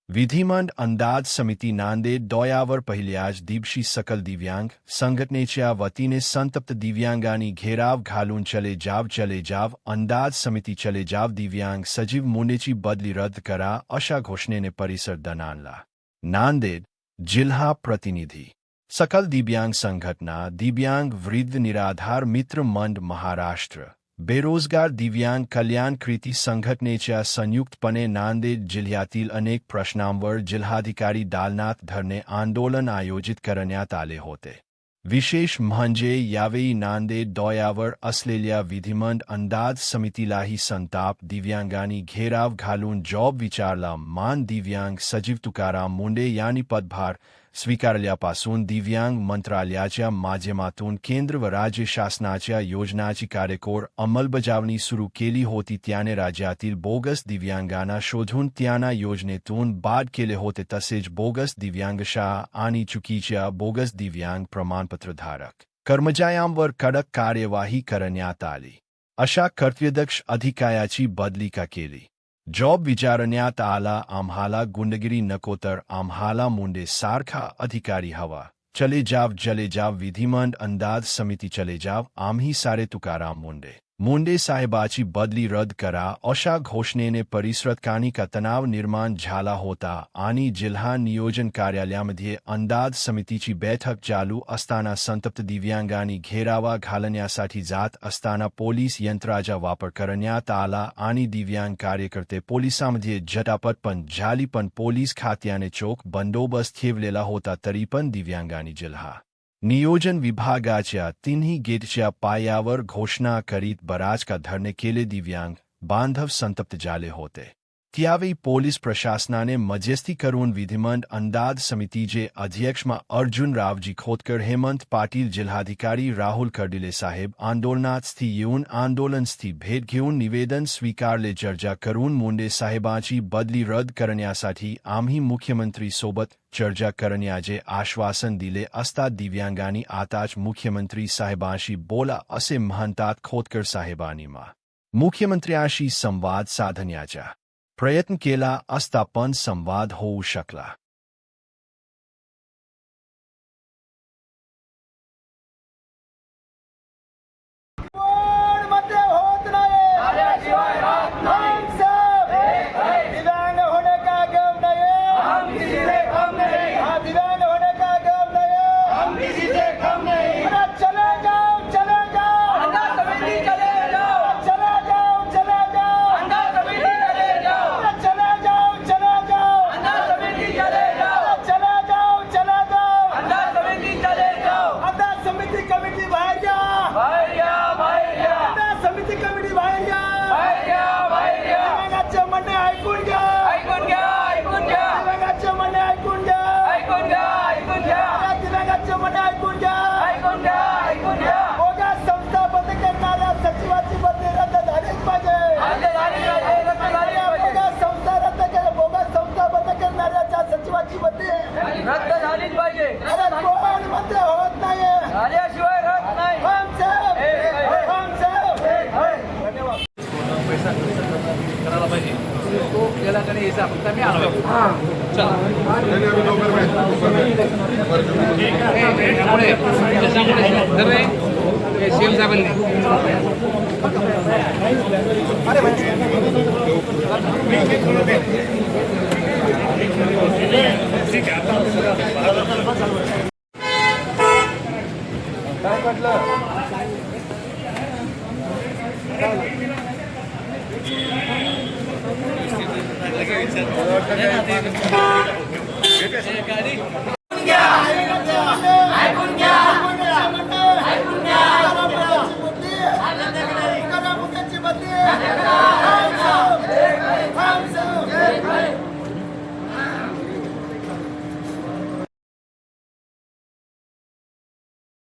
विधिमंडळ अंदाज समिती नांदेड डोळ्यावर पहिल्याच दिवशी सकल दिव्यांग संघटनेच्या वतीने संतप्त दिव्यांगांनी घेराव घालून चले जाव अंदाज समिती चले जाव दिव्यांग सजीव मुंडेची बदली रद्द करा अशा घोषणेने परिसर दणाणला। नांदेड जिल्हा प्रतिनिधी सकल दिव्यांग संघटना दिव्यांग वृद्ध निराधार मित्र मंडळ महाराष्ट्र बेरोजगार दिव्यांग कल्याण कृती संघटनेच्या संयुक्तपणे नांदेड जिल्ह्यातील अनेक प्रश्नांवर जिल्हाधिकारी दालनात धरणे आंदोलन आयोजित करण्यात आले होते। विशेष म्हणजे यावेळी नांदेड डोळ्यावर असलेल्या विधिमंडळ अंदाज समितीलाही संताप दिव्यांगांनी घेराव घालून जॉब विचारला। मान दिव्यांग सचिव तुकाराम मुंडे यांनी पदभार स्वीकारल्यापासून दिव्यांग मंत्रालयाच्या माध्यमातून केंद्र व राज्य शासनाच्या योजनांची काटेकोर अंमलबजावणी सुरू केली होती। त्याने राज्यातील बोगस दिव्यांगांना शोधून त्यांना योजनेतून बाद केले होते। तसेच बोगस दिव्यांगशाळा आणि चुकीच्या बोगस दिव्यांग प्रमाणपत्रधारक कर्मचाऱ्यांवर कडक कार्यवाही करण्यात आली। अशा कर्तव्यदक्ष अधिकाऱ्याची बदली का केली? जॉब विचारण्यात आला। आम्हाला गुंडगिरी नको तर आम्हाला मुंडे सारखा अधिकारी हवा। चले जाव विधिमंडळ अंदाज समिती चले जाव आम्ही सारे तुकाराम मुंडे साहेबाची बदली रद्द करा अशा घोषणेने परिसरात का तणाव निर्माण झाला होता आणि जिल्हा नियोजन कार्यालयामध्ये अंदाज समितीची बैठक चालू असताना संतप्त दिव्यांगांनी घेरावा घालण्यासाठी जात असताना पोलीस यंत्राचा वापर करण्यात आला आणि दिव्यांग कार्यकर्ते पोलिसांमध्ये झटापट पण झाली। पण पोलीस खात्याने चोख बंदोबस्त ठेवलेला होता तरी पण दिव्यांगांनी जिल्हा नियोजन विभागाच्या तिन्ही गेटच्या पायावर घोषणा करीत बराच का धरणे केले। दिव्यांग बांधव संतप्त झाले होते। त्यावेळी पोलीस प्रशासनाने मध्यस्थी करून विधिमंडळ अंदाज समितीचे अध्यक्ष अर्जुन रावजी खोतकर हेमंत पाटील जिल्हाधिकारी राहुल कर्डिले साहेब आंदोलनात स्थि येऊन आंदोलनस्थी भेट घेऊन निवेदन स्वीकारले। चर्चा करून मुंडे साहेबांची बदली रद्द करण्यासाठी आम्ही मुख्यमंत्री सोबत चर्चा करण्याचे आश्वासन दिले असता दिव्यांगांनी आताच मुख्यमंत्री साहेबांशी बोला असे म्हणतात खोतकर साहेबांनी मुख्यमंत्र्यांशी संवाद साधण्याचा प्रयत्न केला असता पण संवाद होऊ शकला